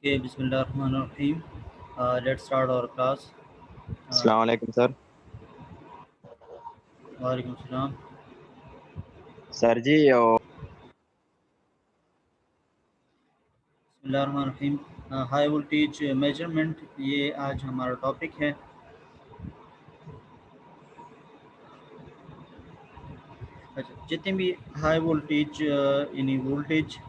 Okay, Bismillahirrahmanirrahim. Let's start our class. Uh, अस्सलाम वालेकुम sir. Walaikum Salam. Sir जी और Bismillahirrahmanirrahim. High voltage measurement ये आज हमारा टॉपिक है। अच्छा, जितने भी हाई वोल्टेज यानी वोल्टेज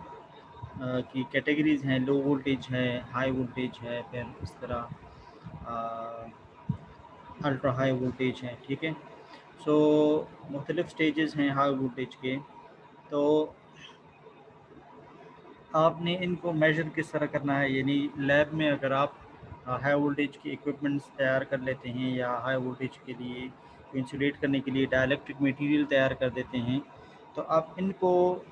की कैटेगरीज हैं, लो वोल्टेज है, हाई वोल्टेज है, फिर इस तरह अल्ट्रा हाई वोल्टेज है। ठीक है, सो मुख्तलिफ स्टेजेस हैं हाई वोल्टेज के। तो आपने इनको मेजर किस तरह करना है, यानी लैब में अगर आप हाई वोल्टेज की इक्विपमेंट्स तैयार कर लेते हैं या हाई वोल्टेज के लिए इंसुलेट करने के लिए डाइलेक्ट्रिक मटेरियल तैयार कर देते हैं, तो आप इनको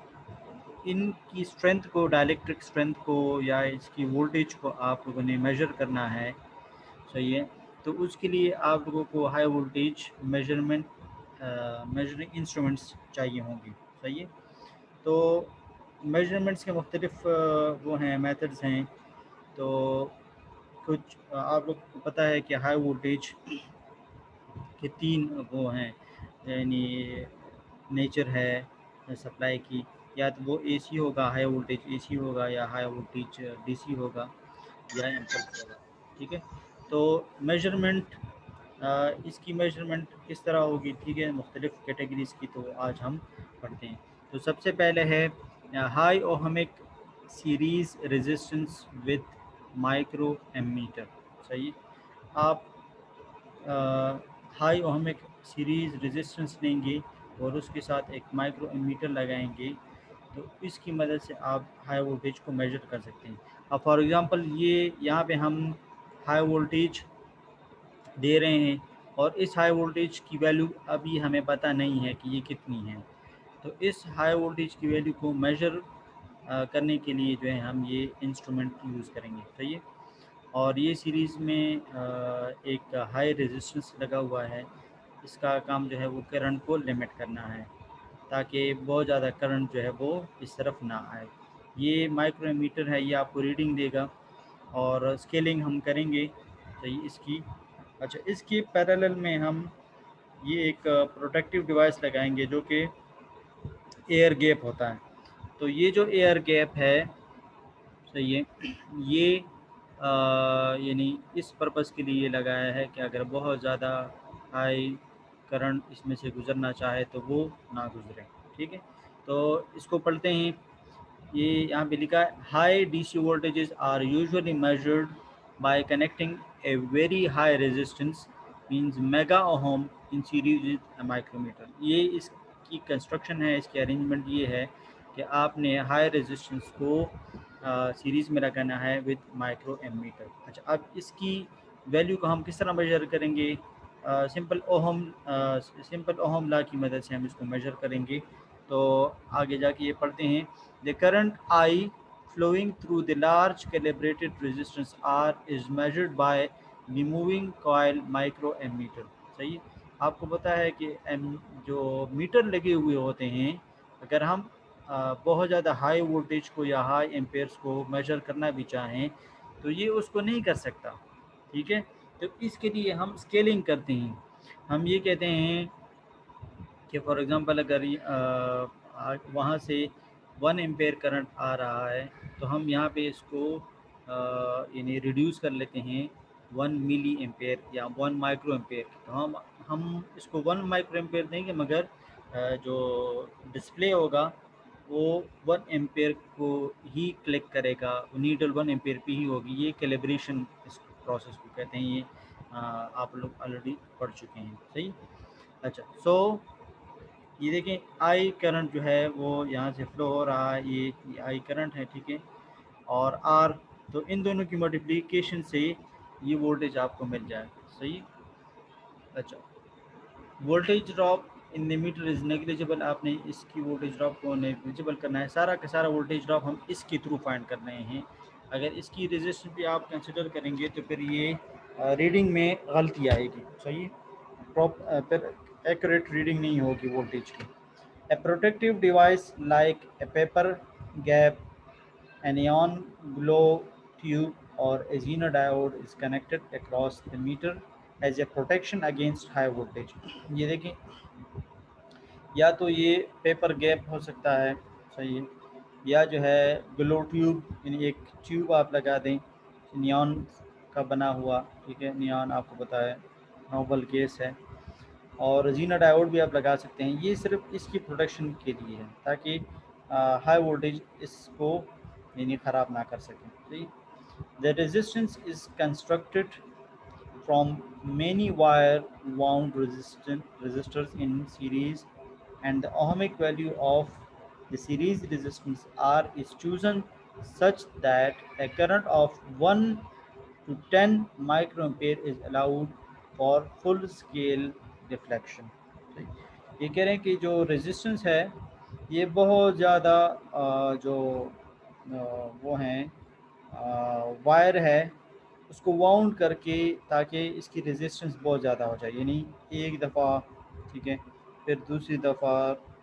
इनकी स्ट्रेंथ को, डाइलेक्ट्रिक स्ट्रेंथ को या इसकी वोल्टेज को आप लोगों ने मेजर करना है। सही है, तो उसके लिए आप लोगों को हाई वोल्टेज मेजरिंग इंस्ट्रूमेंट्स चाहिए होंगे। सही है, तो मेजरमेंट्स के मुख्तलिफ वो हैं, मेथड्स हैं। तो कुछ आप लोग को पता है कि हाई वोल्टेज के तीन वो हैं, यानी नेचर है सप्लाई की। या तो वो एसी होगा, हाई वोल्टेज एसी होगा, या हाई वोल्टेज डीसी होगा, या इम्पल्स होगा। ठीक है, तो मेजरमेंट इसकी मेजरमेंट किस तरह होगी, ठीक है, मुख्तलिफ कैटेगरीज़ की, तो आज हम पढ़ते हैं। तो सबसे पहले है high ohmic series resistance with micro ammeter. सही, आप हाई ओहमिक सीरीज़ रेजिस्टेंस लेंगे और उसके साथ एक माइक्रो एमीटर लगाएंगे, तो इसकी मदद से आप हाई वोल्टेज को मेजर कर सकते हैं। अब फॉर एग्ज़ाम्पल ये यहाँ पे हम हाई वोल्टेज दे रहे हैं और इस हाई वोल्टेज की वैल्यू अभी हमें पता नहीं है कि ये कितनी है। तो इस हाई वोल्टेज की वैल्यू को मेजर करने के लिए जो है हम ये इंस्ट्रूमेंट यूज़ करेंगे। सही है, और ये सीरीज़ में एक हाई रेजिस्टेंस लगा हुआ है। इसका काम जो है वो करंट को लिमिट करना है, ताकि बहुत ज़्यादा करंट जो है वो इस तरफ ना आए। ये माइक्रोमीटर है, ये आपको रीडिंग देगा और स्केलिंग हम करेंगे। सही, इसकी अच्छा, इसकी पैरेलल में हम ये एक प्रोटेक्टिव डिवाइस लगाएंगे जो कि एयर गैप होता है। तो ये जो एयर गैप है, सही है, ये यानी इस पर्पज़ के लिए लगाया है कि अगर बहुत ज़्यादा हाई करंट इसमें से गुज़रना चाहे तो वो ना गुज़रे। ठीक है, तो इसको पढ़ते हैं। ये यहाँ पे लिखा है, high DC voltages are usually measured by connecting a very high resistance means mega ohm in series with micrometer. ये इसकी कंस्ट्रक्शन है, इसकी अरेंजमेंट ये है कि आपने हाई रेजिस्टेंस को सीरीज़ में लगाना है विद माइक्रो एमीटर। अच्छा, अब इसकी वैल्यू को हम किस तरह मेजर करेंगे? सिंपल ओहम लॉ की मदद से हम इसको मेजर करेंगे। तो आगे जाके ये पढ़ते हैं, the current I flowing through the large calibrated resistance R is measured by removing coil microammeter। सही है, आपको पता है कि जो मीटर लगे हुए होते हैं, अगर हम बहुत ज़्यादा हाई वोल्टेज को या हाई एम्पेयर्स को मेजर करना भी चाहें तो ये उसको नहीं कर सकता। ठीक है, तो इसके लिए हम स्केलिंग करते हैं। हम ये कहते हैं कि फॉर एग्ज़ाम्पल अगर वहाँ से 1 एम्पेयर करंट आ रहा है, तो हम यहाँ पे इसको यानी रिड्यूस कर लेते हैं 1 मिली एम्पेयर या 1 माइक्रो एम्पेयर। तो हम इसको 1 माइक्रो एम्पेयर देंगे, मगर जो डिस्प्ले होगा वो 1 एम्पेयर को ही क्लिक करेगा, नीडल 1 एम्पेयर पे ही होगी। ये कैलिब्रेशन इस प्रोसेस को कहते हैं। ये आप लोग ऑलरेडी पढ़ चुके हैं। सही, अच्छा, सो ये देखें, आई करंट जो है वो यहाँ से फ्लो हो रहा है, ये आई करंट है। ठीक है, और आर, तो इन दोनों की मल्टीप्लिकेशन से ये वोल्टेज आपको मिल जाएगा। सही, अच्छा, voltage drop in the meter is negligible. आपने इसकी वोल्टेज ड्रॉप को नेग्लिजिबल करना है। सारा का सारा वोल्टेज ड्रॉप हम इसके थ्रू फाइंड कर रहे हैं। अगर इसकी रेजिस्टेंस भी आप कंसिडर करेंगे तो फिर ये रीडिंग में गलती आएगी। सही, फिर एक्यूरेट रीडिंग नहीं होगी वोल्टेज की। A protective device like a paper gap, an ion glow tube or a Zener diode is connected across the meter as a protection against high voltage. ये देखें, या तो ये पेपर गैप हो सकता है, सही है, या जो है ग्लो ट्यूब, यानी एक ट्यूब आप लगा दें नियॉन का बना हुआ, ठीक है, नियॉन आपको पता है नोबल गैस है, और जीना डायोड भी आप लगा सकते हैं। ये सिर्फ इसकी प्रोटेक्शन के लिए है ताकि हाई वोल्टेज इसको यानी ख़राब ना कर सकें। ठीक, the resistance is constructed from many wire wound resistors in series, and the ohmic value of the series resistance R is chosen such that a current of 1 to 10 microampere is allowed for full scale deflection. ये कह रहे हैं कि जो resistance है ये बहुत ज़्यादा जो वो हैं वायर है उसको वाउंड करके, ताकि इसकी रेजिस्टेंस बहुत ज़्यादा हो जाए, यानी एक दफ़ा, ठीक है, फिर दूसरी दफ़ा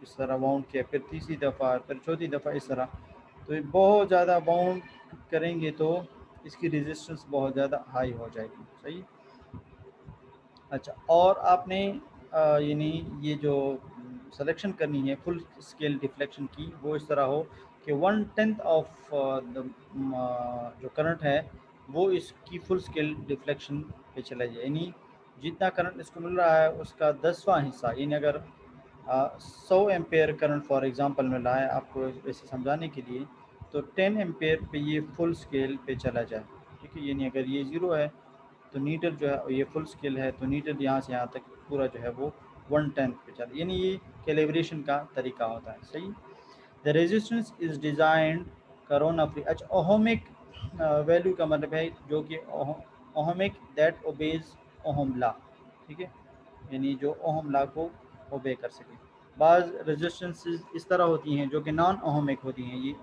इस तरह वाउंड किया, फिर तीसरी दफ़ा, फिर चौथी दफ़ा इस तरह, तो ये बहुत ज़्यादा वाउंड करेंगे तो इसकी रेजिस्टेंस बहुत ज़्यादा हाई हो जाएगी। सही। अच्छा, और आपने यानी ये जो सिलेक्शन करनी है फुल स्केल डिफ्लेक्शन की, वो इस तरह हो कि 1/10 ऑफ द जो करंट है वो इसकी फुल स्केल डिफ्लेक्शन पे चला जाए, यानी जितना करंट इसको मिल रहा है उसका 10वां हिस्सा, यानी अगर 100 एम्पेयर करंट फॉर एग्जांपल मिल रहा है आपको वैसे समझाने के लिए, तो 10 एम्पेयर पे ये फुल स्केल पे चला जाए, ठीक है, यानी अगर ये ज़ीरो है तो नीडल जो है ये फुल स्केल है, तो नीडल यहाँ से यहाँ तक पूरा जो है वो 1/10 पे चल, यानी ये कैलिब्रेशन का तरीका होता है। सही। The resistance is designed corona free. अच्छा, ओहमिक वैल्यू का मतलब है जो कि ओहमिक दैट ओबेज ओहम ला, ठीक है, यानी जो ओहम ला को ओबे कर सके। बाज़ रेजिस्टेंस इस तरह होती हैं जो कि नॉन ओहमिक होती हैं, ये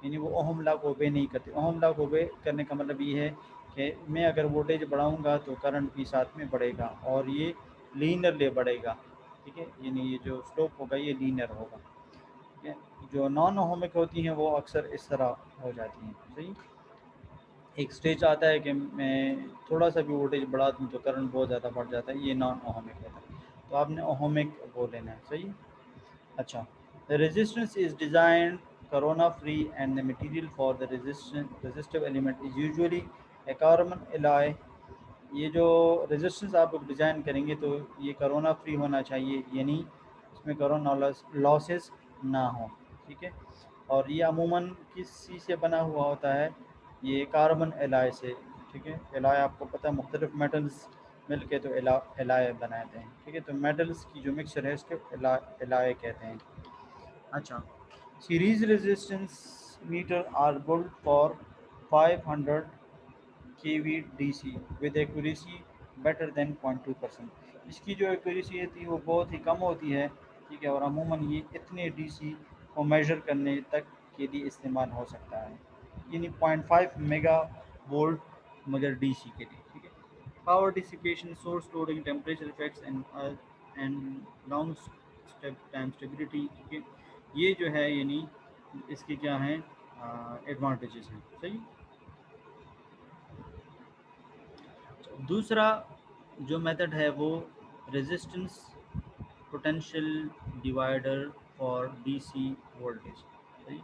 यानी वो ओहम ला को ओबे नहीं करती। ओहम ला को ओबे करने का मतलब ये है कि मैं अगर वोल्टेज बढ़ाऊंगा तो करंट भी साथ में बढ़ेगा और ये लीनियरली बढ़ेगा, ठीक है, यानी ये जो स्लोप होगा ये लीनियर होगा, ठीक है। जो नॉन ओहमिक होती हैं वो अक्सर इस तरह हो जाती हैं। सही। एक स्टेज आता है कि मैं थोड़ा सा भी वोल्टेज बढ़ा दूँ तो करंट बहुत ज़्यादा बढ़ जाता है, ये नॉन ओहमिक होता है, तो आपने ओहमिक वो लेना है। सही। अच्छा, the resistance is designed corona free and the material for the resistive element is usually a carbon alloy। ये जो रेजिस्टेंस आप लोग डिज़ाइन करेंगे तो ये कोरोना फ्री होना चाहिए, यानी इसमें कोरोना लॉसेस ना हो, ठीक है, और ये अमूमन किस चीज़ से बना हुआ होता है, ये कार्बन एलाय से, ठीक है। एलाय आपको पता है मुख्तलिफ मेटल्स मिल के तो एलाय बनाते हैं, ठीक है, तो मेटल्स की जो मिक्सचर है इसके एलाय कहते हैं। अच्छा, series resistance meter are build for 500 kV DC with accuracy better than 0.2%। इसकी जो एक्यूरेसी होती है वो बहुत ही कम होती है, ठीक है, और अमूमन ये इतने DC को मेजर करने तक के लिए इस्तेमाल हो सकता है, यानी 0.5 मेगा वोल्ट मगर DC के लिए, ठीक है। Power dissipation, source loading, temperature effects and long time stability, ठीक है, ये जो है यानी इसके क्या हैं एडवांटेजेस हैं। सही। दूसरा जो मेथड है वो resistance potential divider for DC voltage. सही।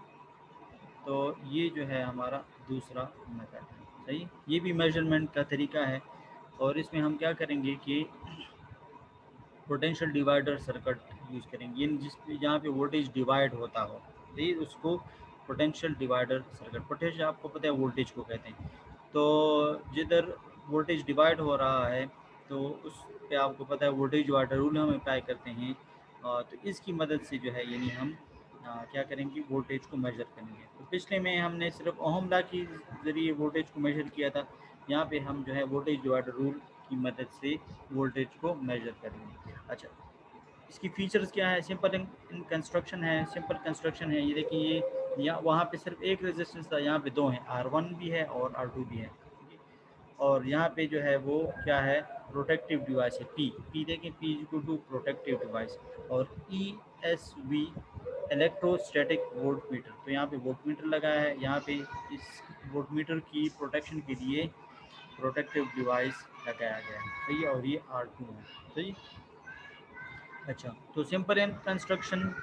तो ये जो है हमारा दूसरा मेथड है। सही। ये भी मेजरमेंट का तरीका है और इसमें हम क्या करेंगे कि पोटेंशियल डिवाइडर सर्किट यूज़ करेंगे, यानी जिस जहाँ पे वोल्टेज डिवाइड होता हो, सही, उसको पोटेंशियल डिवाइडर सर्किट, पोटेंशियल आपको पता है वोल्टेज को कहते हैं, तो जिधर वोल्टेज डिवाइड हो रहा है तो उस पे आपको पता है वोल्टेज डिवाइडर रूल हम अप्लाई करते हैं, तो इसकी मदद से जो है यानी हम क्या करेंगे वोल्टेज को मेजर करेंगे। तो पिछले में हमने सिर्फ ओहम लॉ के ज़रिए वोल्टेज को मेजर किया था, यहाँ पे हम जो है वोल्टेज डिवाइडर रूल की मदद से वोल्टेज को मेजर करेंगे। अच्छा, इसकी फीचर्स क्या है, सिंपल इन कंस्ट्रक्शन है, सिंपल कंस्ट्रक्शन है। ये देखिए ये यहाँ वहाँ पे सिर्फ एक रेजिस्टेंस था, यहाँ पे दो हैं, R1 भी है और R2 भी है, ठीक है? और यहाँ पे जो है वो क्या है प्रोटेक्टिव डिवाइस है, पी देखें, P equal to protective device, और ESV इलेक्ट्रोस्टैटिक वोल्ट मीटर। तो यहाँ पे वोल्ट मीटर लगा है, यहाँ पे इस वोल्ट मीटर की प्रोटेक्शन के लिए प्रोटेक्टिव डिवाइस लगाया गया है, सही है। और ये R2 है, सही। अच्छा, तो simple in construction,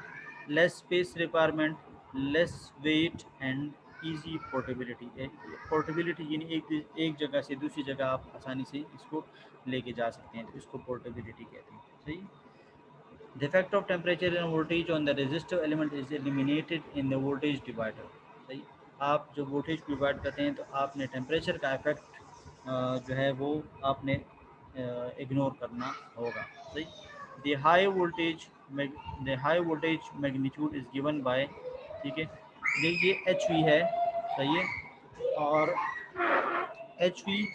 less space requirement, less weight and easy portability. Portability यानी एक जगह से दूसरी जगह आप आसानी से इसको लेके जा सकते हैं, तो इसको पोर्टेबिलिटी कहते हैं, सही। The effect of temperature and voltage on the resistive element is eliminated in the voltage divider, सही। आप जो वोल्टेज डिवाइड करते हैं तो आपने टेम्परेचर का इफेक्ट जो है वो आपने इग्नोर करना होगा, सही। The high voltage the high voltage magnitude is given by, ठीक है, ये एच वी है, सही है। और एच वी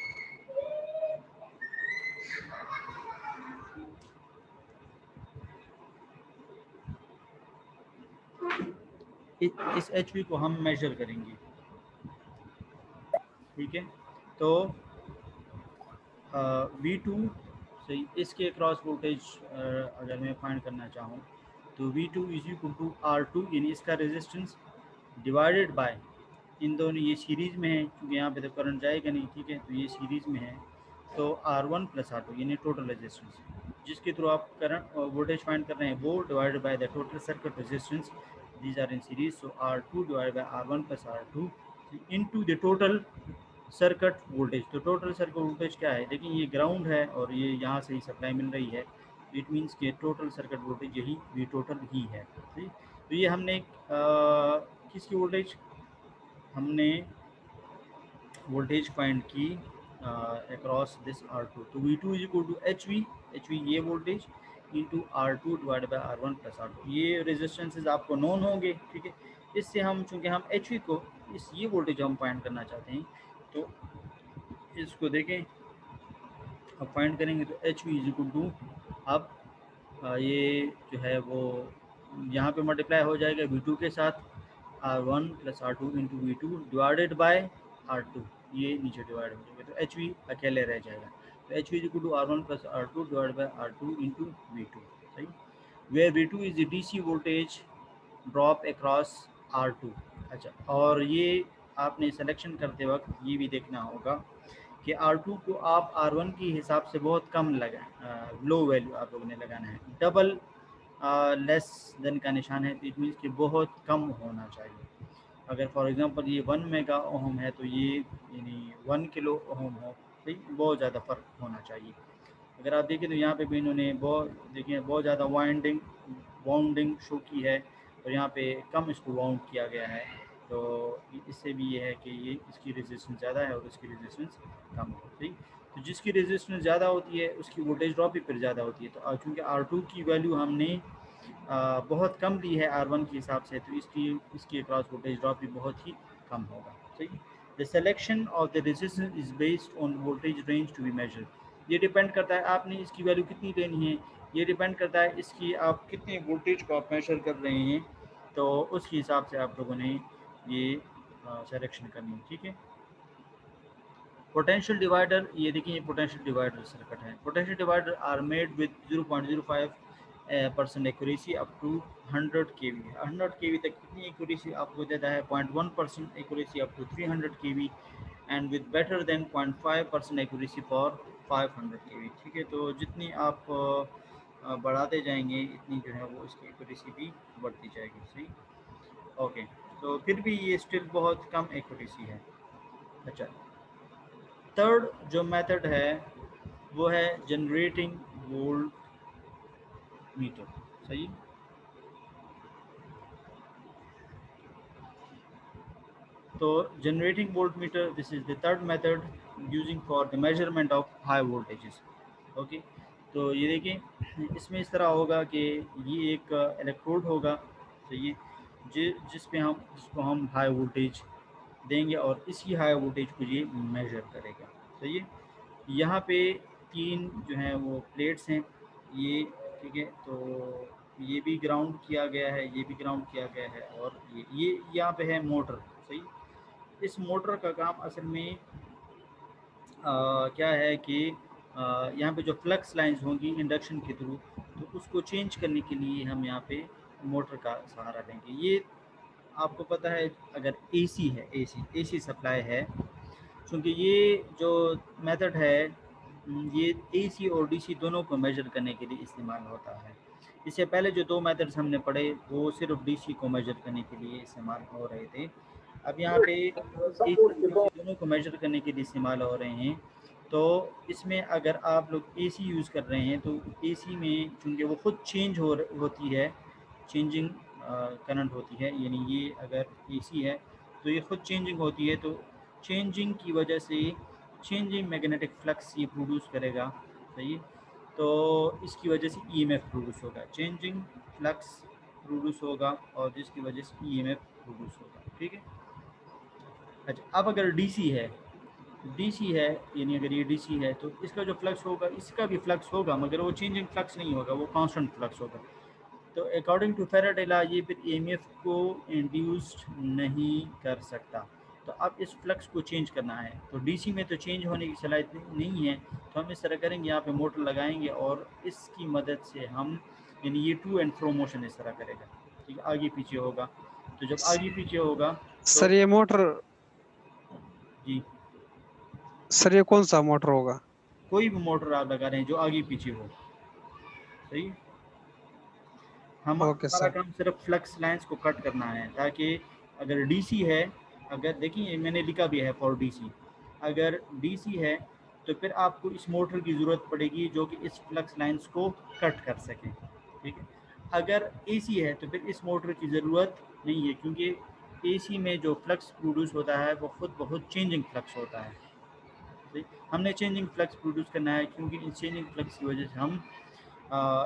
इस एच वी को हम मेजर करेंगे, ठीक है। तो V2, सही, इसके अक्रॉस वोल्टेज अगर मैं फाइंड करना चाहूँ तो V2 is equal to R2, यानी इसका रेजिस्टेंस डिवाइडेड बाय, इन दोनों ये सीरीज़ में है क्योंकि यहाँ पे तो करंट जाएगा नहीं, ठीक है, तो ये सीरीज़ में है। तो R1 प्लस R2 यानी टोटल रेजिस्टेंस जिसके थ्रू आप करंट वोल्टेज फाइंड कर रहे हैं वो divided by the total circuit resistance, these are in series. So R2 divided by R1 plus R2 into the total circuit voltage. तो total circuit voltage क्या है, देखिए ये ग्राउंड है और ये यहाँ से ही सप्लाई मिल रही है, इट मीन्स कि टोटल सर्किट वोल्टेज यही वी टोटल ही है, ठीक। तो ये हमने किसकी वोल्टेज, हमने वोल्टेज फाइंड की अक्रॉस दिस R2। तो V2 is equal to H V ये voltage into R2 divide by R1 plus R2। ये रेजिस्टेंसेज आपको नोन होंगे, ठीक है। इससे हम चूँकि हम एच वी को इस ये वोल्टेज हम फाइंड करना चाहते हैं, तो इसको देखें, अब फाइंड करेंगे तो H V is equal to, अब ये जो है वो यहाँ पे मल्टीप्लाई हो जाएगा V2 के साथ, R1 plus R2 into V2 divided by R2, ये नीचे डिवाइड हो जाएगा, तो एच वी अकेले रह जाएगा। तो H V is equal to R1 plus R2 divide by R2 into V2, सही। Where V2 is the DC voltage drop across R2। अच्छा, और ये आपने सिलेक्शन करते वक्त ये भी देखना होगा कि R2 को आप R1 के हिसाब से बहुत कम लगाएं, लो वैल्यू आप लोगों ने लगाना है। डबल लेस देन का निशान है, तो इट मीन्स कि बहुत कम होना चाहिए। अगर फॉर एग्जांपल ये 1 मेगा ओम है तो ये यानी 1 किलो ओम हो, ठीक, बहुत ज़्यादा फ़र्क होना चाहिए। अगर आप देखें तो यहाँ पे भी इन्होंने बहुत ज़्यादा वाउंडिंग शो की है, और यहाँ पे कम इसको वाउंड किया गया है। तो इससे भी ये है कि ये इसकी रेजिस्टेंस ज़्यादा है और इसकी रेजिस्टेंस कम है, ठीक। तो जिसकी रेजिस्टेंस ज़्यादा होती है उसकी वोल्टेज ड्रॉप भी फिर ज़्यादा होती है। तो चूँकि R2 की वैल्यू हमने बहुत कम ली है R1 के हिसाब से, तो इसकी अक्रॉस वोल्टेज ड्रॉप भी बहुत ही कम होगा, सही। The selection of the resistance is based on voltage range to be measured. ये डिपेंड करता है आपने इसकी वैल्यू कितनी लेनी है, ये डिपेंड करता है इसकी आप कितने वोल्टेज को आप मेजर कर रहे हैं, तो उसके हिसाब से आप लोगों ने ये सिलेक्शन करनी है, ठीक है। पोटेंशियल डिवाइडर, ये देखिए ये पोटेंशियल डिवाइडर सर्किट है। Potential divider are made with 0.05% accuracy up to 100 kV। 100 kV तक कितनी एक्यूरेसी आपको देता है, 0.1% accuracy up to 300 kV and with better than 0.5% accuracy for 500 kV, ठीक है। तो जितनी आप बढ़ाते जाएंगे इतनी जो है वो इसकी एक्यूरेसी भी बढ़ती जाएगी, सही। ओके, तो फिर भी ये स्टिल बहुत कम एक्यूरेसी है। अच्छा, थर्ड जो मेथड है वो है जनरेटिंग वोल्ट मीटर, सही। तो generating volt meter, this is the third method using for the measurement of high voltages. Okay, तो ये देखिए इसमें इस तरह होगा कि ये एक इलेक्ट्रोड होगा, तो ये जिसको हम हाई वोल्टेज देंगे और इसी हाई वोल्टेज को ये मेजर करेगा, तो ये यहाँ पे 3 जो हैं वो प्लेट्स हैं ये, ठीक है। तो ये भी ग्राउंड किया गया है, ये भी ग्राउंड किया गया है, और ये यहाँ पे है मोटर, सही। इस मोटर का काम असल में क्या है कि यहाँ पे जो फ्लक्स लाइंस होंगी इंडक्शन के थ्रू, तो उसको चेंज करने के लिए हम यहाँ पे मोटर का सहारा लेंगे। ये आपको पता है अगर एसी है, एसी सप्लाई है, क्योंकि ये जो मेथड है ये एसी और डीसी दोनों को मेजर करने के लिए इस्तेमाल होता है। इससे पहले जो दो मेथड्स हमने पढ़े वो सिर्फ डीसी को मेजर करने के लिए इस्तेमाल हो रहे थे। अब यहाँ पे एसी डीसी दोनों को मेजर करने के लिए इस्तेमाल हो रहे हैं। तो इसमें अगर आप लोग एसी यूज़ कर रहे हैं तो एसी में चूँकि वो खुद चेंज होती है, चेंजिंग करंट होती है, यानी ये अगर एसी है तो ये खुद चेंजिंग होती है, तो चेंजिंग की वजह से चेंजिंग मैग्नेटिक फ्लक्स ये प्रोड्यूस करेगा। सही, तो इसकी वजह से ईएमएफ प्रोड्यूस होगा, चेंजिंग फ्लक्स प्रोड्यूस होगा और जिसकी वजह से ईएमएफ प्रोड्यूस होगा। ठीक है। अच्छा, अब अगर डीसी है, यानी अगर ये डीसी है तो इसका जो फ्लक्स होगा इसका भी फ्लक्स होगा, मगर वो चेंजिंग फ्लक्स नहीं होगा, वो कांस्टेंट फ्लक्स होगा। तो अकॉर्डिंग टू फैराडे लॉ ये फिर ईएमएफ को इंड्यूस्ड नहीं कर सकता। तो अब इस फ्लक्स को चेंज करना है, तो डीसी में तो चेंज होने की सलाहियत नहीं है, तो हम इस तरह करेंगे, यहाँ पे मोटर लगाएंगे और इसकी मदद से हम, यानी ये टू एंड फ्रो मोशन इस तरह करेगा। ठीक है, आगे पीछे होगा। तो जब आगे पीछे होगा तो सर ये मोटर, जी, सर ये कौन सा मोटर होगा? कोई भी मोटर आप लगा रहे हैं जो आगे पीछे हो। सही, ओके हमारा सर। काम सिर्फ फ्लक्स लाइंस को कट करना है, ताकि अगर डीसी है, अगर देखिए मैंने लिखा भी है फॉर डीसी, अगर डीसी है तो फिर आपको इस मोटर की ज़रूरत पड़ेगी जो कि इस फ्लक्स लाइंस को कट कर सके। ठीक है। अगर एसी है तो फिर इस मोटर की ज़रूरत नहीं है, क्योंकि एसी में जो फ्लक्स प्रोड्यूस होता है वो खुद बहुत चेंजिंग फ्लक्स होता है। ठीक, हमने चेंजिंग फ्लक्स प्रोड्यूस करना है, क्योंकि इस चेंजिंग फ्लक्स की वजह से हम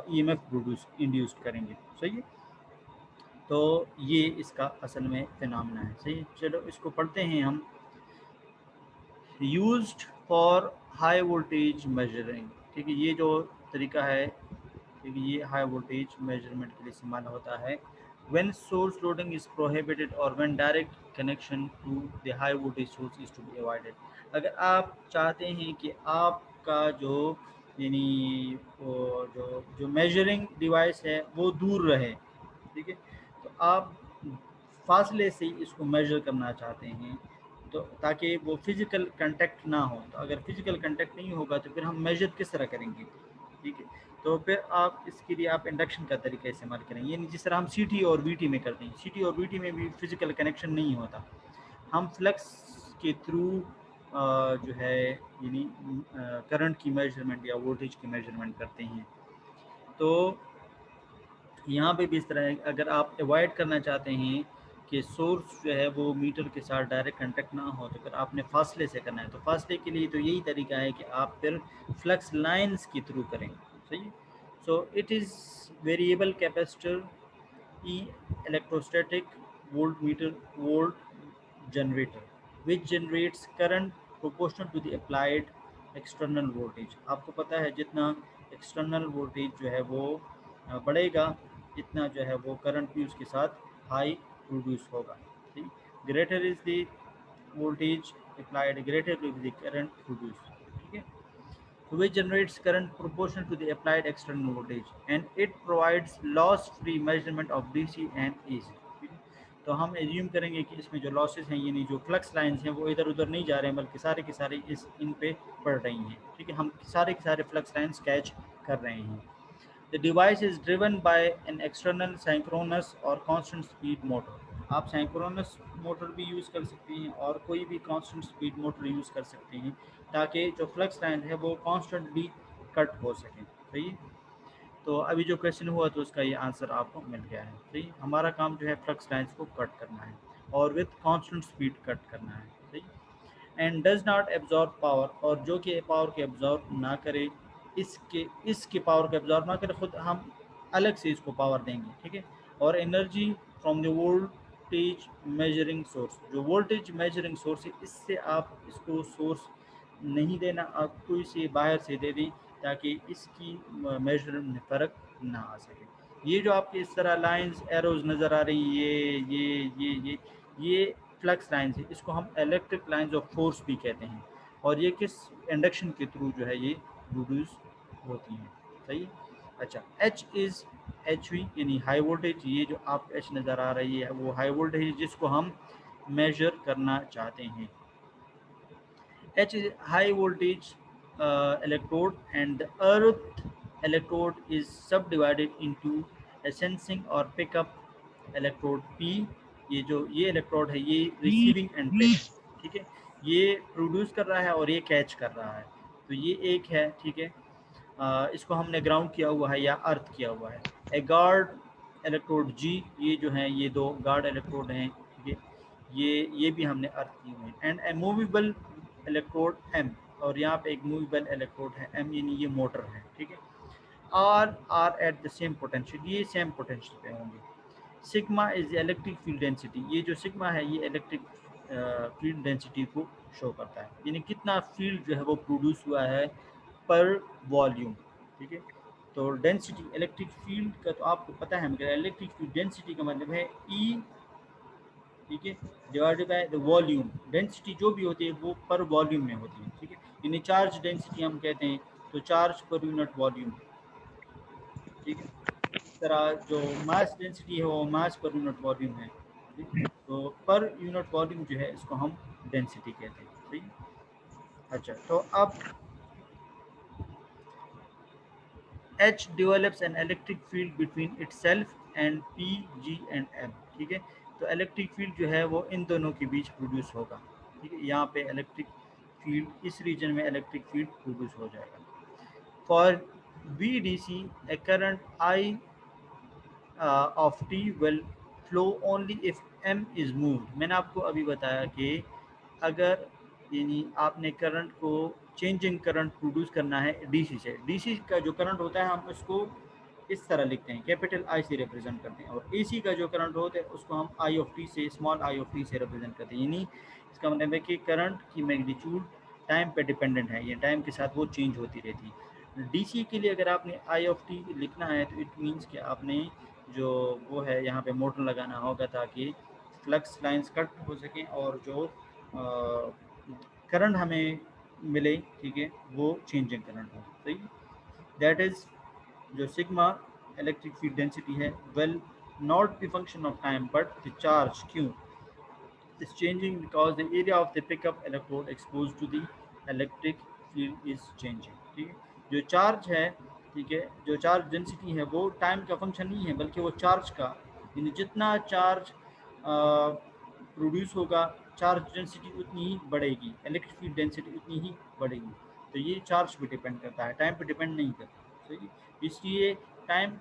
ईएमएफ प्रोड्यूस इंड्यूस करेंगे। सही है। तो ये इसका असल में फिनोमेना है। सही, चलो इसको पढ़ते हैं हम। Used for high voltage measuring. ठीक है, ये जो तरीका है, ठीक है, ये हाई वोल्टेज मेजरमेंट के लिए इस्तेमाल होता है। when source loading is prohibited or when direct connection to the high voltage source is to be avoided। अगर आप चाहते हैं कि आपका जो, यानी वो जो मेजरिंग डिवाइस है वो दूर रहे, ठीक है, तो आप फासले से इसको मेजर करना चाहते हैं, तो ताकि वो फिज़िकल कांटेक्ट ना हो। तो अगर फिज़िकल कांटेक्ट नहीं होगा तो फिर हम मेजर किस तरह करेंगे? ठीक है, तो फिर आप इसके लिए आप इंडक्शन का तरीका इस्तेमाल करेंगे, यानी जिस तरह हम सीटी और वीटी में करते हैं। सीटी और वीटी में भी फिज़िकल कनेक्शन नहीं होता, हम फ्लक्स के थ्रू जो है यानी करंट की मेजरमेंट या वोल्टेज की मेजरमेंट करते हैं। तो यहाँ पे भी इस तरह है, अगर आप अवॉइड करना चाहते हैं कि सोर्स जो है वो मीटर के साथ डायरेक्ट कांटेक्ट ना हो, तो फिर आपने फासले से करना है। तो फासले के लिए तो यही तरीका है कि आप फिर फ्लक्स लाइंस के थ्रू करें। सही, so it is variable capacitor, ई electrostatic voltmeter, volt generator which generates current proportional to the applied external voltage. आपको पता है जितना एक्सटर्नल वोल्टेज जो है वो बढ़ेगा, इतना जो है वो करंट भी उसके साथ हाई प्रोड्यूस होगा। ठीक, greater is the voltage applied, greater will be the current produce. ठीक है, which generates current proportional to the applied external voltage and it provides loss free measurement of DC and AC। तो हम assume करेंगे कि इसमें जो losses हैं, यानी जो फ्लक्स लाइंस हैं वो इधर उधर नहीं जा रहे हैं, बल्कि सारे के सारे इन पे पड़ रही हैं। ठीक है, हम सारे के सारे फ्लक्स लाइंस कैच कर रहे हैं। The device is driven by an external synchronous or constant speed motor। आप synchronous मोटर भी यूज़ कर सकते हैं और कोई भी constant speed मोटर यूज़ कर सकते हैं, ताकि जो फ्लक्स लाइन है वो कॉन्स्टेंटली कट हो सके। सही, तो अभी जो क्वेश्चन हुआ तो उसका ये आंसर आपको मिल गया है। सही, हमारा काम जो है फ्लक्स लाइन्स को कट करना है और विथ कांस्टेंट स्पीड कट करना है। सही, and does not absorb power, और जो कि पावर के एब्जॉर्ब ना करे, इसके पावर को एब्जॉर्ब ना करे, खुद हम अलग से इसको पावर देंगे। ठीक है, और energy from the voltage measuring source, जो वोल्टेज मेजरिंग सोर्स है इससे आप इसको सोर्स नहीं देना, आप कोई से बाहर से दे दें, ताकि इसकी मेजर में फ़र्क ना आ सके। ये जो आपके इस तरह लाइंस एरोज नज़र आ रही है, ये फ्लक्स लाइंस है, इसको हम इलेक्ट्रिक लाइंस ऑफ फोर्स भी कहते हैं, और ये किस इंडक्शन के थ्रू जो है ये प्रोड्यूस होती हैं। सही, अच्छा, एच इज़ एच वी यानी हाई वोल्टेज, ये जो आप एच नज़र आ रही है वो हाई वोल्टेज है जिसको हम मेजर करना चाहते हैं। H is high voltage electrode, and the earth electrode is subdivided into a sensing or pickup electrode P। ये इलेक्ट्रोड है ये रिसीविंग एंड पे है, ठीक है, ये प्रोड्यूस कर रहा है और ये कैच कर रहा है, तो ये एक है, ठीक है। इसको हमने ग्राउंड किया हुआ है या अर्थ किया हुआ है। ए गार्ड इलेक्ट्रोड जी, ये जो है ये दो गार्ड इलेक्ट्रोड हैं, ठीक है, ये भी हमने अर्थ किए हुए हैं। And a movable electrode M, और यहाँ पे एक मूवेबल इलेक्ट्रोड है एम, यानी ये मोटर है, ठीक है। Are at the same potential, ये सेम पोटेंशियल पे होंगे। Sigma is electric field density, ये जो सिग्मा है ये इलेक्ट्रिक फील्ड डेंसिटी को शो करता है, यानी कितना फील्ड जो है वो प्रोड्यूस हुआ है पर वॉल्यूम, ठीक है। तो डेंसिटी इलेक्ट्रिक फील्ड का तो आपको पता है, मगर इलेक्ट्रिक फील्ड डेंसिटी का मतलब है ई, ठीक है, divided by the volume. Density जो भी होती है वो पर वॉल्यूम में होती है, ठीक है, यानी चार्ज डेंसिटी हम कहते हैं तो चार्ज पर यूनिट वॉल्यूम, ठीक है। इस तरह जो मास डेंसिटी है वो मास पर यूनिट वॉल्यूम है, ठीक है? तो पर यूनिट वॉल्यूम जो है इसको हम डेंसिटी कहते हैं, ठीक है। अच्छा, तो अब H develops an electric field between itself and P, G and M, ठीक है। तो इलेक्ट्रिक फील्ड जो है वो इन दोनों के बीच प्रोड्यूस होगा, ठीक है, यहाँ पे इलेक्ट्रिक फील्ड इस रीजन में इलेक्ट्रिक फील्ड प्रोड्यूस हो जाएगा। For VDC a current I of T will flow only if M is moved। मैंने आपको अभी बताया कि अगर यानी आपने करंट को चेंजिंग करंट प्रोड्यूस करना है डीसी से, डीसी का जो करंट होता है हम उसको इस तरह लिखते हैं, कैपिटल आई से रिप्रेजेंट करते हैं, और एसी का जो करंट होता है उसको हम आई ऑफ टी से, स्मॉल आई ऑफ टी से रिप्रेजेंट करते हैं। यानी इसका मतलब है कि करंट की मैग्नीट्यूड टाइम पे डिपेंडेंट है, ये टाइम के साथ वो चेंज होती रहती है। डीसी के लिए अगर आपने आई ऑफ टी लिखना है तो इट मीन्स कि आपने जो वो है यहाँ पे मोटर लगाना होगा ताकि फ्लक्स लाइंस कट हो सकें और जो करंट हमें मिले, ठीक है, वो चेंजिंग करंट हो, सही। दैट इज़ जो सिग्मा इलेक्ट्रिक फील्ड डेंसिटी है will not be function of time but the charge Q is changing because the area of the pickup electrode exposed to the electric field is changing, ठीक है। जो charge है, ठीक है, जो charge density है वो टाइम का फंक्शन नहीं है बल्कि वो चार्ज का, यानी जितना चार्ज प्रोड्यूस होगा चार्ज डेंसिटी उतनी ही बढ़ेगी, इलेक्ट्रिक फील्ड डेंसिटी उतनी ही बढ़ेगी। तो ये चार्ज पे डिपेंड करता है, टाइम पे डिपेंड नहीं करता, सही। इसलिए टाइम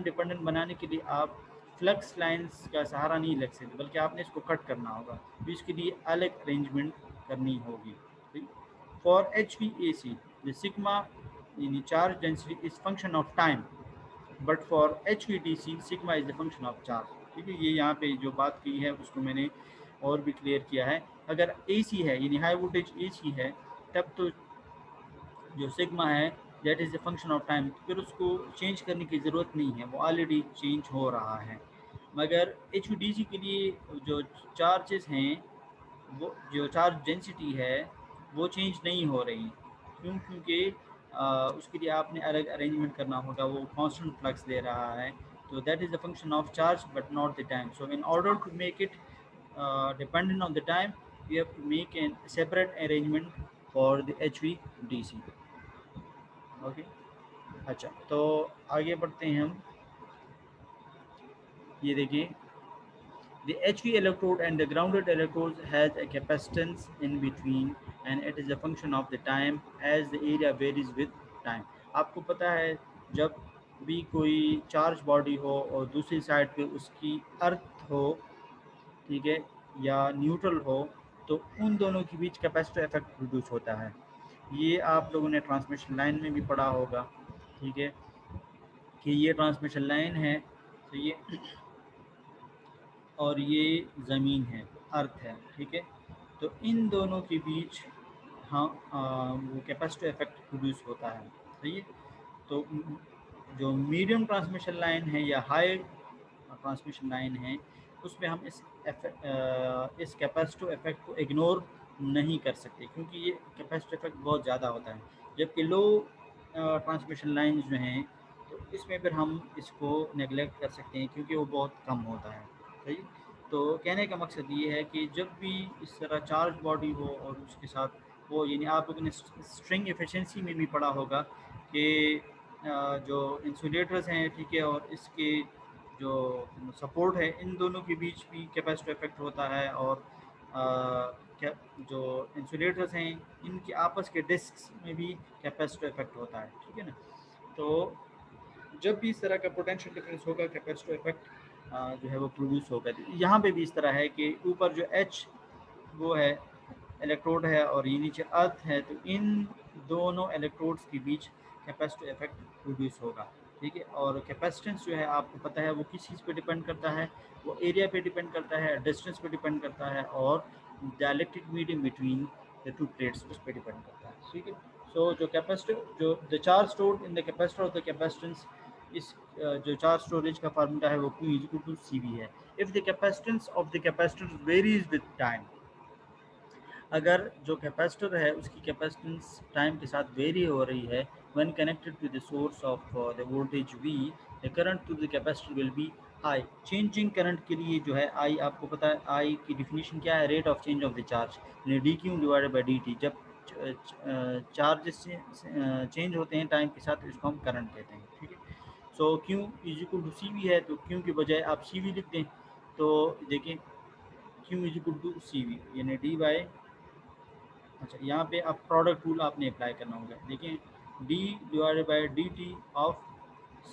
डिपेंडेंट बनाने के लिए आप फ्लक्स लाइंस का सहारा नहीं लग सकते बल्कि आपने इसको कट करना होगा, तो इसके लिए अलग अरेंजमेंट करनी होगी, ठीक। For H V A C the sigma यानी charge density is function of time, but for H V D C sigma is the function of charge, ठीक है। ये यहाँ पे जो बात की है उसको मैंने और भी क्लियर किया है। अगर ए सी है यानी हाई वोल्टेज ए सी है तब तो जो सिग्मा है that is a function of time, फिर उसको चेंज करने की ज़रूरत नहीं है, वो ऑलरेडी चेंज हो रहा है। मगर एच के लिए जो चार्जेस हैं वो जो चार्ज डेंसिटी है वो चेंज नहीं हो रही, क्यों? क्योंकि उसके लिए आपने अलग अरेंजमेंट करना होगा, वो कांस्टेंट फ्लक्स दे रहा है, तो that is the function of charge but not the time. So in order to make it dependent on the time we have to make an separate arrangement for the HVDC, okay. अच्छा, तो आगे बढ़ते हैं हम, ये देखिए the HV electrode and the grounded electrode has a capacitance in between and it is a function of the time as the area varies with time। आपको पता है जब भी कोई चार्ज बॉडी हो और दूसरी साइड पे उसकी अर्थ हो, ठीक है, या न्यूट्रल हो, तो उन दोनों के बीच कैपेसिटर इफेक्ट प्रोड्यूस होता है। ये आप लोगों ने ट्रांसमिशन लाइन में भी पढ़ा होगा, ठीक है, कि ये ट्रांसमिशन लाइन है, तो ये और ये ज़मीन है, अर्थ है, ठीक है। तो इन दोनों के बीच हाँ वो कैपेसिटिव इफेक्ट प्रोड्यूस होता है, सही है। तो जो मीडियम ट्रांसमिशन लाइन है या हाई ट्रांसमिशन लाइन है उसमें हम इस कैपेसिटिव इफेक्ट को इग्नोर नहीं कर सकते क्योंकि ये कैपेसिटिव इफेक्ट बहुत ज़्यादा होता है, जबकि लो ट्रांसमिशन लाइन जो हैं तो इसमें फिर हम इसको नेगलेक्ट कर सकते हैं क्योंकि वो बहुत कम होता है। सही। तो कहने का मकसद ये है कि जब भी इस तरह चार्ज बॉडी हो और उसके साथ वो, यानी आप लोगों ने स्ट्रिंग एफिशिएंसी में भी पढ़ा होगा कि जो इंसुलेटर्स हैं, ठीक है, और इसके जो सपोर्ट है, इन दोनों के बीच भी कैपेसिटिव इफेक्ट होता है। और क्या जो इंसुलेटर्स हैं इनके आपस के डिस्क में भी कैपेसिटिव इफेक्ट होता है, ठीक है ना। तो जब भी इस तरह का पोटेंशियल डिफरेंस होगा, कैपेसिटिव इफेक्ट जो है वो प्रोड्यूस होगा। यहाँ पे भी इस तरह है कि ऊपर जो एच वो है इलेक्ट्रोड है और ये नीचे अर्थ है, तो इन दोनों इलेक्ट्रोड्स के बीच कैपेसिटिव इफेक्ट प्रोड्यूस होगा, ठीक है। और कैपेसिटेंस जो है आपको पता है वो किस चीज़ पे डिपेंड करता है, वो एरिया पे डिपेंड करता है, डिस्टेंस पे डिपेंड करता है, और dielectric medium between the two plates उस पर डिपेंड करता है, ठीक है। सो जो कैपेसिटिव, जो the charge stored in the capacitor of the capacitance, इस जो चार्ज स्टोरेज का फार्मूला है वो Q is equal to CV है। If the capacitance of the capacitor varies with time, अगर जो कैपेसिटर है उसकी कैपेसिटेंस टाइम के साथ वेरी हो रही है, when connected to the source of the voltage V, the current to the capacitor will be I। Changing current के लिए जो है I, आपको पता है I की डिफिनीशन क्या है, rate of change of the charge, यानी DQ डिवाइडेड बाई DT। जब चार्जेस चेंज होते हैं टाइम के साथ तो इसको हम करंट कहते हैं, ठीक है। So Q is equal to CV है, तो Q के बजाय आप CV लिख दें, तो देखें Q is equal to CV यानी D बाय, अच्छा यहाँ पे आप प्रोडक्ट रूल आपने अप्लाई करना होगा। देखिए D divided by DT of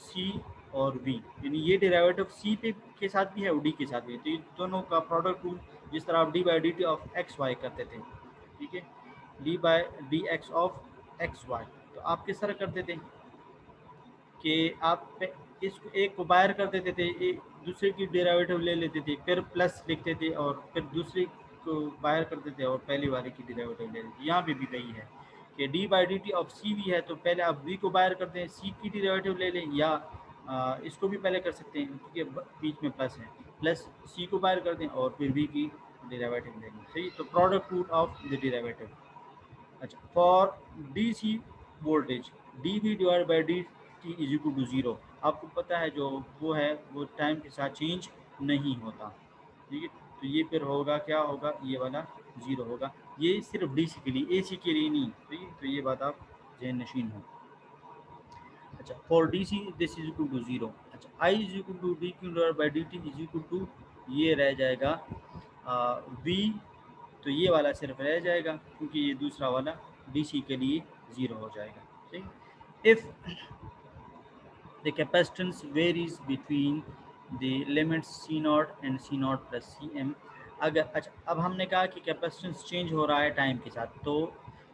C और V, यानी ये डेरिवेटिव C पे के साथ भी है और D के साथ भी है, तो ये दोनों का प्रोडक्ट रूल, जिस तरह आप D by DT of XY करते थे, ठीक है, D by DX of XY, तो आप किस तरह करते थे कि आप इसको एक को बाहर कर देते थे, एक दूसरे की डेरिवेटिव ले लेते थे, फिर प्लस लिखते थे, और फिर दूसरे को बाहर करते थे और पहले वाले की डेरिवेटिव ले लेते थे। यहाँ पे भी वही है कि D by D T of C V है, तो पहले आप वी को बाहर करते हैं, सी की डेरिवेटिव ले लें, या इसको भी पहले कर सकते हैं क्योंकि बीच में प्लस है, प्लस सी को बाहर कर दें और फिर वी की डेरिवेटिव ले लें, सही। तो product root of the derivative. अच्छा, for D C voltage D V divide by D T is equal to zero, आपको पता है जो वो है वो टाइम के साथ चेंज नहीं होता, ठीक है। तो ये फिर होगा, क्या होगा, ये वाला ज़ीरो होगा। ये सिर्फ डी सी के लिए, ए सी के लिए नहीं, ठीक है। तो ये बात आप जहन नशीन हो। अच्छा, for D C this is equal to zero. अच्छा, I is equal to D Q divide by D T is equal to, ये रह जाएगा वी, तो ये वाला सिर्फ रह जाएगा क्योंकि ये दूसरा वाला DC के लिए ज़ीरो हो जाएगा, ठीक। If the capacitance varies between the limits C0 and C0 plus CM, अगर, अच्छा अब हमने कहा कि कैपेसिटेंस चेंज हो रहा है टाइम के साथ, तो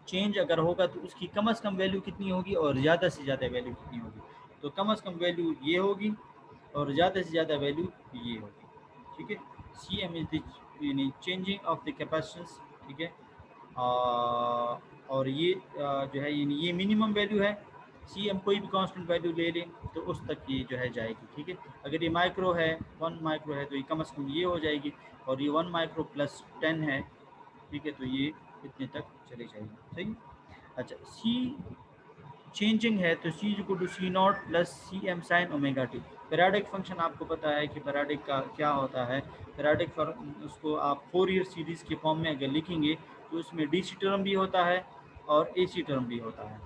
चेंज अगर होगा तो उसकी कम से कम वैल्यू कितनी होगी और ज़्यादा से ज़्यादा वैल्यू कितनी होगी, तो कम से कम वैल्यू ये होगी और ज़्यादा से ज़्यादा वैल्यू ये होगी, ठीक है। CM इज द यानी चेंजिंग ऑफ द कैपेसिटेंस, ठीक है। और ये जो है यानी ये मिनिमम वैल्यू है, CM कोई भी कांस्टेंट वैल्यू ले लें तो उस तक ये जो है जाएगी, ठीक है। अगर ये माइक्रो है, 1 माइक्रो है, तो ये कम से कम ये हो जाएगी, और ये 1 माइक्रो प्लस 10 है, ठीक है, तो ये इतने तक चली जाएगी, सही। अच्छा, C चेंजिंग है तो C equal to C0 plus CM sine omega T. Periodic function आपको पता है कि पेरियोडिक का क्या होता है, पेरियोडिक उसको आप फोरियर सीरीज़ के फॉर्म में अगर लिखेंगे तो उसमें DC टर्म भी होता है और AC टर्म भी होता है,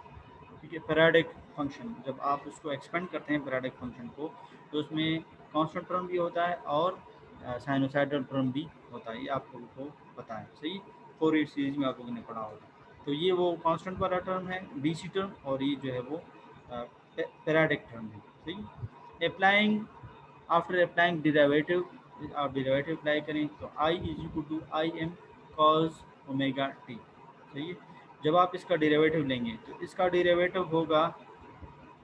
ठीक है। पेरियोडिक फंक्शन जब आप उसको एक्सपेंड करते हैं पेरियोडिक फंक्शन को, तो उसमें कांस्टेंट टर्म भी होता है और साइनोसाइडल टर्म भी होता है, ये आप लोगों को पता है, सही। फोरियर सीरीज में आप लोगों ने पढ़ा होगा। तो ये वो कांस्टेंट वाला टर्म है DC टर्म, और ये जो है वो पेरियोडिक टर्म है, सही। अप्लाइंग, आफ्टर अप्लाइंग डेरिवेटिव, आप डेरिवेटिव अप्लाई करें तो I is equal to I M cos omega T, सही है। जब आप इसका डेरिवेटिव लेंगे तो इसका डेरिवेटिव होगा,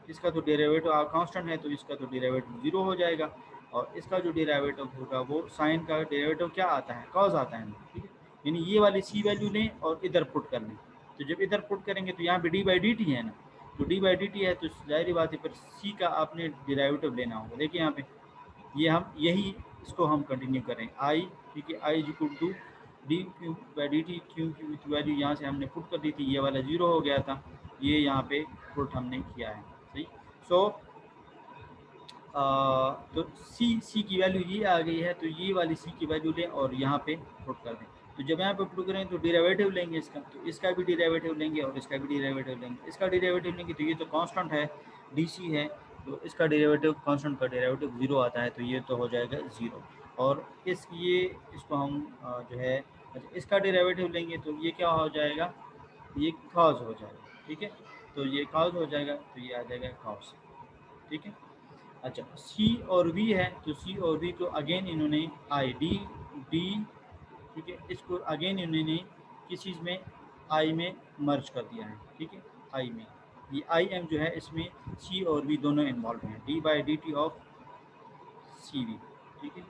इसका तो डेरिवेटिव कांस्टेंट है तो इसका तो डेरिवेटिव ज़ीरो हो जाएगा, और इसका जो डेरिवेटिव होगा वो साइन का डेरिवेटिव क्या आता है, कॉस आता है, ठीक है। यानी ये वाली C वैल्यू लें और इधर पुट कर लें, तो जब इधर पुट करेंगे तो यहाँ पे D बाई डी टी है ना, तो D बाई डी टी है तो जाहिर बात है फिर C का आपने डेरिवेटिव लेना होगा। देखिए यहाँ पे ये हम यही इसको हम कंटिन्यू करें, I, ठीक है, I is equal to D Q by D T, Q की वैल्यू यहाँ से हमने पुट कर दी थी, ये वाला ज़ीरो हो गया था, ये यहाँ पे पुट हमने किया है, सही। सो तो सी की वैल्यू ये आ गई है, तो ये वाली सी की वैल्यू लें और यहाँ पे पुट कर दें। तो जब यहाँ पे पुट करें तो डेरिवेटिव लेंगे इसका, तो इसका भी डेरिवेटिव लेंगे और इसका भी डेरिवेटिव लेंगे। इसका डेरिवेटिव लेंगे तो ये तो कांस्टेंट है, डीसी है, तो इसका डेरिवेटिव, कांस्टेंट का डेरिवेटिव 0 आता है, तो ये तो हो जाएगा 0। और इसको हम जो है, अच्छा इसका डेरिवेटिव लेंगे तो ये क्या हो जाएगा, ये कॉज हो जाएगा, ठीक है। तो ये कॉज हो जाएगा, तो ये आ जाएगा कॉस, ठीक है। अच्छा सी और वी है, तो सी और वी को अगेन इन्होंने आई डी ठीक है, इसको अगेन इन्होंने किस चीज़ में, आई में मर्ज कर दिया है, ठीक है, आई में। ये आई एम जो है इसमें सी और वी दोनों इन्वॉल्व हैं, D by D T of C V, ठीक है।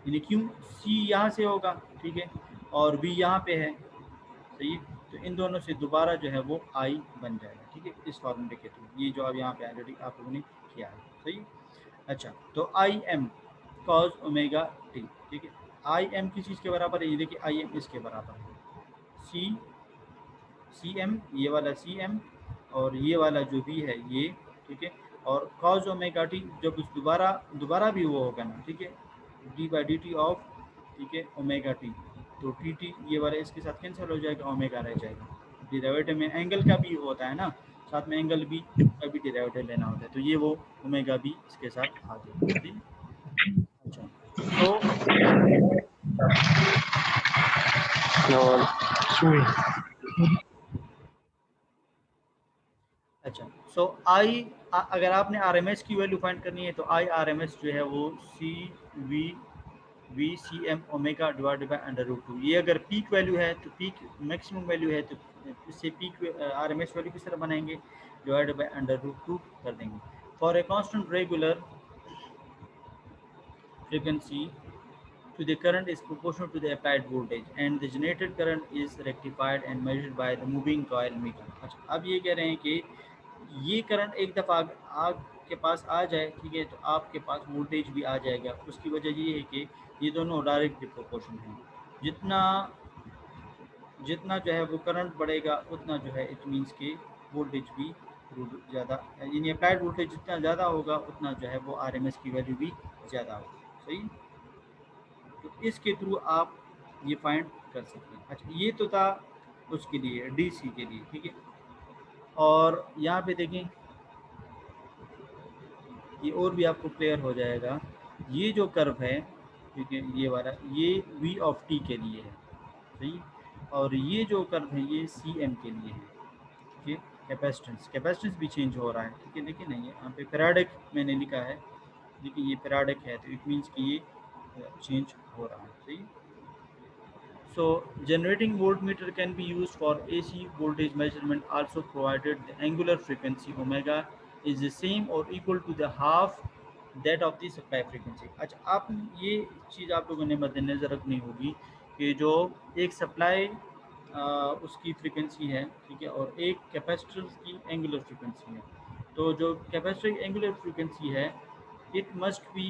यानी क्यों, सी यहाँ से होगा, ठीक है, और वी यहाँ पे है, सही है। तो इन दोनों से दोबारा जो है वो आई बन जाएगा, ठीक है, इस फॉर्मूले के थ्रू, ये जो अब यहाँ पे ऑलरेडी आप लोगों ने किया है, सही है। अच्छा तो I am cos omega T, ठीक है, आई एम किस चीज़ के बराबर है, ये देखिए आई एम इसके बराबर है, सी एम, ये वाला सी एम और ये वाला जो भी है ये, ठीक है। और कॉज ओमेगा टी जब उस दोबारा भी वो होगा ना, ठीक है, D by D T of, ठीक है, ओमेगा टी, तो टी टी ये वाला इसके साथ कैंसिल हो जाएगा, ओमेगा रह जाएगा। डेरिवेटिव में एंगल का भी होता है ना, साथ में एंगल भी का भी डेरिवेटिव लेना होता है, तो ये वो ओमेगा भी इसके साथ आ जाएगा, ठीक है। अच्छा तो अच्छा सो आई, अगर आपने आर एम एस की वैल्यू फाइंड करनी है तो आई आर एम एस जो है वो C V C M omega divided by under root 2। ये अगर पीक वैल्यू है तो पीक मैक्सिमम वैल्यू है, तो इससे peak R M S value किस तरह बनाएंगे, डिवाइडेड बाई अंडर रूट 2 कर देंगे। For a constant regular frequency to the current is proportional to the applied voltage and the generated current is rectified and measured by the moving coil meter। अच्छा अब ये कह रहे हैं कि ये करंट एक दफ़ा आपके पास आ जाए, ठीक है, तो आपके पास वोल्टेज भी आ जाएगा। उसकी वजह ये है कि ये दोनों डायरेक्ट प्रोपोर्शन हैं, जितना जो है वो करंट बढ़ेगा उतना जो है इट मीन्स कि वोल्टेज भी ज़्यादा, यानी अप्लाइड वोल्टेज जितना ज़्यादा होगा उतना जो है वो आरएमएस की वैल्यू भी ज़्यादा होगी, सही। तो इसके थ्रू आप ये फाइंड कर सकते हैं। अच्छा ये तो था उसके लिए, डीसी के लिए, ठीक है। और यहाँ पे देखें, ये और भी आपको क्लियर हो जाएगा। ये जो कर्व है, ठीक है, ये वाला, ये वी ऑफ टी के लिए है, सही। और ये जो कर्व है ये सी एम के लिए है, ठीक है। कैपेसिटेंस भी चेंज हो रहा है, ठीक है, देखिए नहीं है यहाँ पे फेराडिक मैंने लिखा है, देखिए ये फेराडिक है, तो इट मीन्स कि ये चेंज हो रहा है, सही। So generating voltmeter can be used for AC voltage measurement also provided the angular frequency omega is the same or equal to the half that of the supply frequency। अच्छा आप ये चीज़ आप लोगों ने मद्देनज़र रखनी होगी कि जो एक सप्लाई उसकी फ्रीक्वेंसी है, ठीक है, और एक कैपेसिटर की एंगुलर फ्रीक्वेंसी है। तो जो कैपेसिटर की एंगुलर फ्रीक्वेंसी है इट मस्ट बी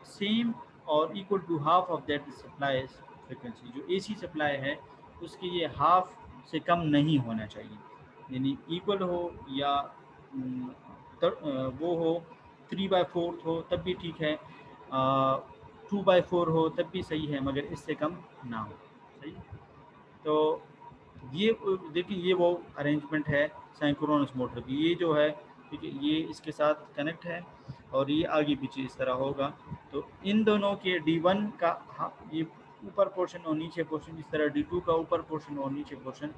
सेम और equal to half of that supply frequency. जो एसी सप्लाई है उसके ये हाफ से कम नहीं होना चाहिए, यानी इक्वल हो या वो हो 3/4 हो तब भी ठीक है, 2/4 हो तब भी सही है, मगर इससे कम ना हो, सही। तो ये देखिए ये वो अरेंजमेंट है सिंक्रोनस मोटर की, ये जो है, ठीक है, ये इसके साथ कनेक्ट है और ये आगे पीछे इस तरह होगा। तो इन दोनों के D1 का ये ऊपर पोर्शन और नीचे पोर्शन, इस तरह D2 का ऊपर पोर्शन और नीचे पोर्शन,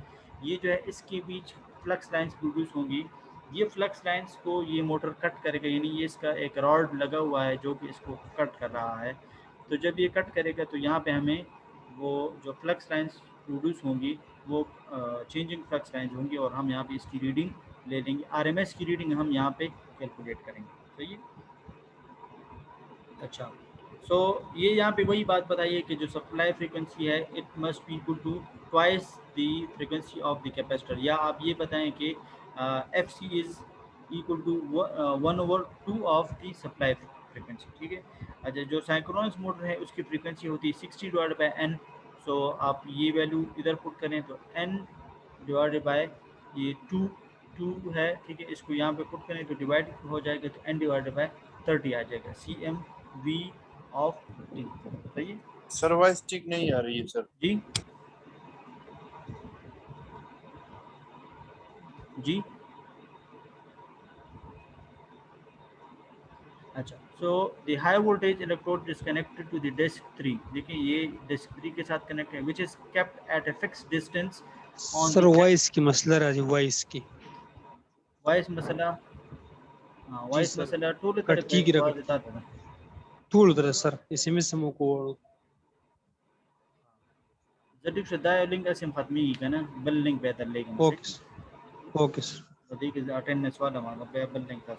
ये जो है इसके बीच फ्लक्स लाइंस प्रोड्यूस होंगी। ये फ्लक्स लाइंस को ये मोटर कट करेगा, यानी ये इसका एक रॉड लगा हुआ है जो कि इसको कट कर रहा है। तो जब ये कट करेगा तो यहाँ पे हमें वो जो फ्लक्स लाइंस प्रोड्यूस होंगी वो चेंजिंग फ्लक्स लाइंस होंगी और हम यहाँ पे इसकी रीडिंग ले लेंगे। आरएमएस की रीडिंग हम यहाँ पे कैलकुलेट करेंगे, सही है। अच्छा सो ये यहाँ पे वही बात बताइए कि जो सप्लाई फ्रीक्वेंसी है it must be equal to twice the frequency of the capacitor, या आप ये बताएं कि F C is equal to 1/2 of the supply frequency, ठीक है। अच्छा जो सिंक्रोनस मोटर है उसकी फ्रीक्वेंसी होती है 60 डिवाइडेड बाय एन। सो आप ये वैल्यू इधर पुट करें तो n डिवाइडेड बाय ये 2 है, ठीक है, इसको यहाँ पे पुट करें तो डिवाइड हो जाएगा, तो n डिवाइडेड बाय 30 आ जाएगा, CMV ऑफ T। सही है सर वॉइस ठीक नहीं आ रही है सर। जी जी। अच्छा, so the high voltage electrode is connected to the disc 3। देखिए ये डिस्क 3 के साथ कनेक्ट है, which is kept at a fixed distance on sir the voice की मसला राजी, वॉइस की। वॉइस मसला। हाँ जी वॉइस सर, मसला टूल तरह कटकी की आवाज रकट देता था। टूल उधर सर SMS को। जब शुदा लिंक असम खत्मी की ना बल लिंक बेहतर लेगा मुझे। Okay sir, okay sir. तो देखिए अटेंडेंस वाला मांगा बल लिंक था।